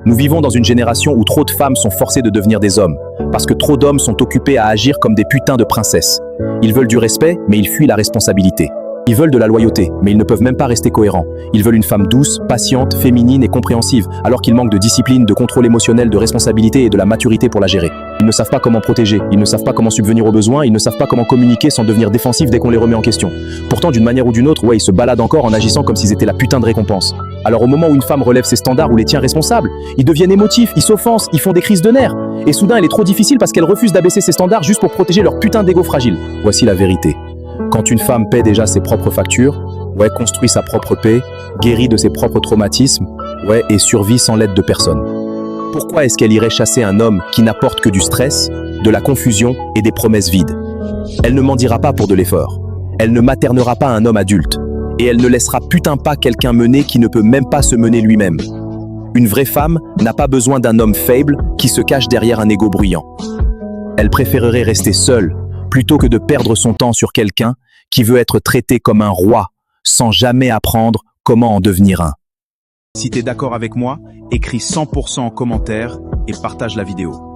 Nous vivons dans une génération où trop de femmes sont forcées de devenir des hommes, parce que trop d'hommes sont occupés à agir comme des putains de princesses. Ils veulent du respect, mais ils fuient la responsabilité. Ils veulent de la loyauté, mais ils ne peuvent même pas rester cohérents. Ils veulent une femme douce, patiente, féminine et compréhensive, alors qu'ils manquent de discipline, de contrôle émotionnel, de responsabilité et de la maturité pour la gérer. Ils ne savent pas comment protéger, ils ne savent pas comment subvenir aux besoins, ils ne savent pas comment communiquer sans devenir défensifs dès qu'on les remet en question. Pourtant, d'une manière ou d'une autre, ils se baladent encore en agissant comme s'ils étaient la putain de récompense. Alors au moment où une femme relève ses standards ou les tient responsables, ils deviennent émotifs, ils s'offensent, ils font des crises de nerfs. Et soudain, elle est trop difficile parce qu'elle refuse d'abaisser ses standards juste pour protéger leur putain d'ego fragile. Voici la vérité. Quand une femme paie déjà ses propres factures, construit sa propre paix, guérit de ses propres traumatismes, et survit sans l'aide de personne. Pourquoi est-ce qu'elle irait chasser un homme qui n'apporte que du stress, de la confusion et des promesses vides? Elle ne mendira pas pour de l'effort. Elle ne maternera pas un homme adulte. Et elle ne laissera putain pas quelqu'un mener qui ne peut même pas se mener lui-même. Une vraie femme n'a pas besoin d'un homme faible qui se cache derrière un ego bruyant. Elle préférerait rester seule plutôt que de perdre son temps sur quelqu'un qui veut être traité comme un roi sans jamais apprendre comment en devenir un. Si t'es d'accord avec moi, écris 100% en commentaire et partage la vidéo.